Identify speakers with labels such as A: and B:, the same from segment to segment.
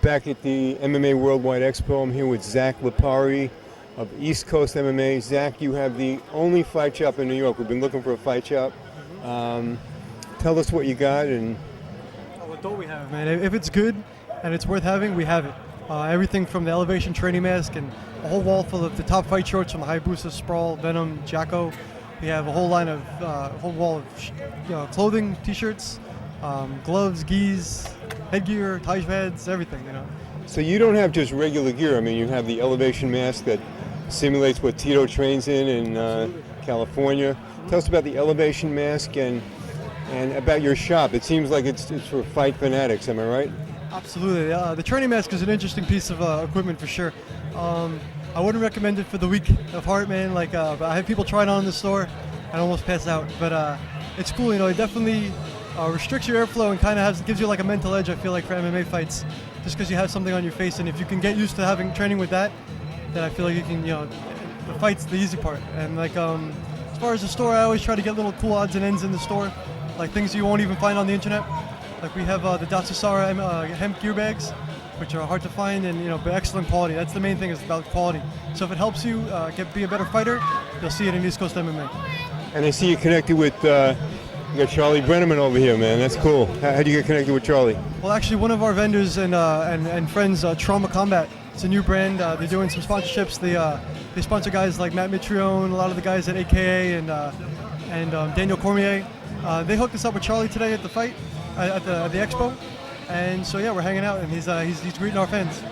A: back at the MMA Worldwide Expo. I'm here with Zach Lipari of East Coast MMA. Zach, you have the only fight shop in New York. We've been looking for a fight shop. Tell us what you got. And
B: what don't we have, man? If it's good and it's worth having, we have it. Everything from the elevation training mask and a whole wall full of the top fight shorts from Hayabusa, Sprawl, Venom, Jacko. We have a whole line of whole wall of clothing, t-shirts, gloves, gis, headgear, Taj pads, everything.
A: So you don't have just regular gear. I mean, you have the elevation mask that simulates what Tito trains in California. Tell us about the elevation mask and about your shop. It seems like it's for fight fanatics. Am I right?
B: Absolutely. The training mask is an interesting piece of equipment for sure. I wouldn't recommend it for the weak of heart, man. But I have people try it on in the store and almost pass out. But it's cool, It definitely restricts your airflow and kind of gives you like a mental edge. I feel like for MMA fights, just because you have something on your face, and if you can get used to training with that, then I feel like you can, the fight's the easy part. And as far as the store, I always try to get little cool odds and ends in the store, like things you won't even find on the internet. Like we have the Datsusara hemp gear bags, which are hard to find and but excellent quality. That's the main thing, is about quality. So if it helps you be a better fighter, you'll see it in East Coast MMA.
A: And I see you connected with you got Charlie Brenneman over here, man. That's cool. How'd you get connected with Charlie?
B: Well, actually, one of our vendors and friends, Trauma Combat. It's a new brand. They're doing some sponsorships. They sponsor guys like Matt Mitrione, a lot of the guys at AKA, and Daniel Cormier. They hooked us up with Charlie today at the fight at the Expo, and so yeah, we're hanging out, and he's greeting our fans.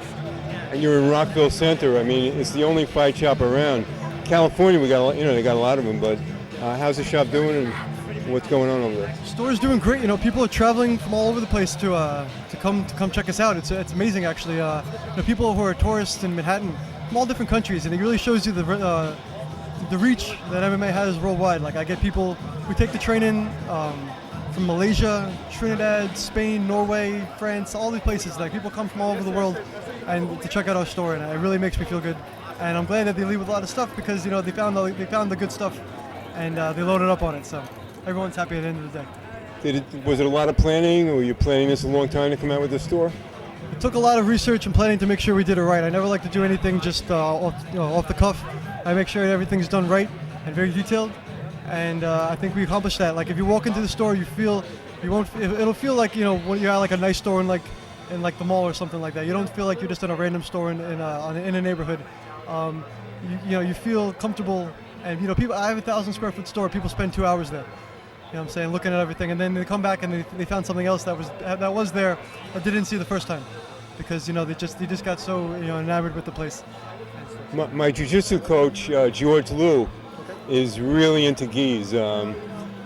A: And you're in Rockville Center. I mean, it's the only fight shop around. California, we got they got a lot of them. But how's the shop doing, and what's going on over there?
B: The store's doing great. People are traveling from all over the place to come check us out. It's amazing, actually. People who are tourists in Manhattan from all different countries, and it really shows you the reach that MMA has worldwide. Like I get people who take the train in from Malaysia, Trinidad, Spain, Norway, France, all these places. Like people come from all over the world and to check out our store, and it really makes me feel good. And I'm glad that they leave with a lot of stuff because they found the good stuff and they loaded up on it. So everyone's happy at the end of the day.
A: Was it a lot of planning, or were you planning this a long time to come out with this store?
B: It took a lot of research and planning to make sure we did it right. I never like to do anything just off the cuff. I make sure everything's done right and very detailed. And I think we accomplished that. Like if you walk into the store, it'll feel like when you're at like a nice store in the mall or something like that. You don't feel like you're just in a random store in a neighborhood. You feel comfortable, and people. I have a 1,000 square foot store. People spend 2 hours there. What I'm saying, looking at everything, and then they come back and they found something else that was there that they didn't see the first time, because they just got so enamored with the place.
A: My jiu-jitsu coach, George Liu, is really into gis.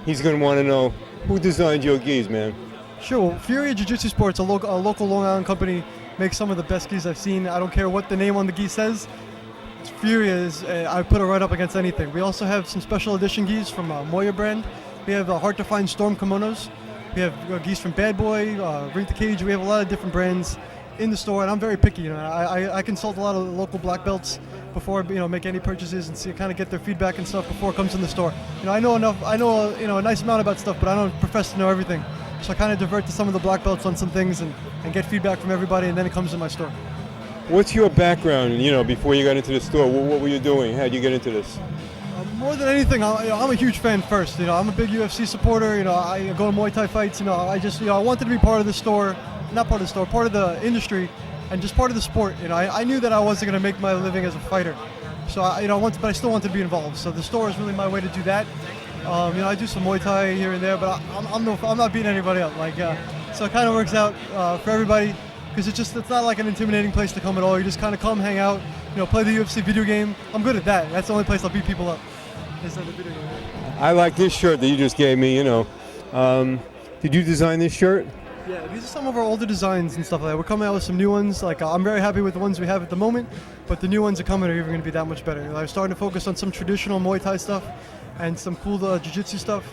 A: He's going to want to know, who designed your gis, man?
B: Sure. Well, Fury Jiu-Jitsu Sports, a local Long Island company, makes some of the best gis I've seen. I don't care what the name on the gi says. Fury is, I put it right up against anything. We also have some special edition gis from Moya brand. We have hard to find Storm kimonos. We have gis from Bad Boy, Ring the Cage. We have a lot of different brands in the store, and I'm very picky. I consult a lot of local black belts before make any purchases and kind of get their feedback and stuff before it comes in the store. I know enough. I know a nice amount about stuff, but I don't profess to know everything. So I kind of divert to some of the black belts on some things and get feedback from everybody, and then it comes in my store.
A: What's your background? Before you got into the store, what were you doing? How did you get into this?
B: More than anything, I'm a huge fan first. I'm a big UFC supporter. I go to Muay Thai fights. I wanted to be part of the store, not part of the store, part of the industry, and just part of the sport. I knew that I wasn't going to make my living as a fighter, so but I still wanted to be involved. So the store is really my way to do that. I do some Muay Thai here and there, but I'm not beating anybody up. So it kind of works out for everybody, because it's not like an intimidating place to come at all. You just kind of come, hang out, play the UFC video game. I'm good at that. That's the only place I'll beat people up.
A: I like this shirt that you just gave me. Did you design this shirt?
B: Yeah, these are some of our older designs and stuff like that. We're coming out with some new ones. I'm very happy with the ones we have at the moment, but the new ones are coming are even going to be that much better. I'm starting to focus on some traditional Muay Thai stuff and some cool jiu-jitsu stuff.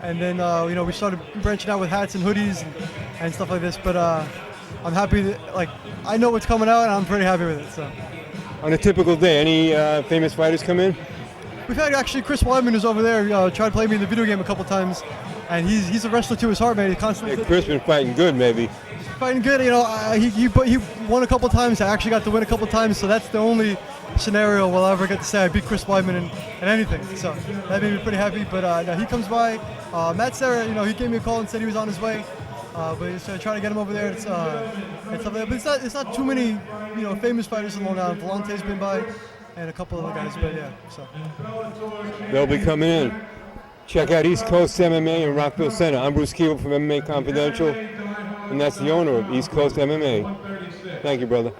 B: And then, we started branching out with hats and hoodies and stuff like this. But I'm happy that, I know what's coming out, and I'm pretty happy with it. So.
A: On a typical day, any famous fighters come in?
B: We've had actually Chris Weidman, who's over there, tried to play me in the video game a couple times, and he's a wrestler to his heart, man. He constantly.
A: Yeah, Chris been fighting good, maybe.
B: Fighting good. You know, he won a couple times. I actually got to win a couple times, so that's the only scenario we'll ever get to say I beat Chris Weidman in anything. So that made me pretty happy. But no, he comes by. Matt Serra, you know, he gave me a call and said he was on his way. But he's trying to get him over there. It's up there. But it's not too many, you know, famous fighters in Long Island. Volante's been by, and a couple other guys. But yeah, so
A: They'll be coming in. Check out East Coast MMA in Rockville Center. I'm Bruce Keeble from MMA Confidential, and that's the owner of East Coast MMA. Thank you, brother.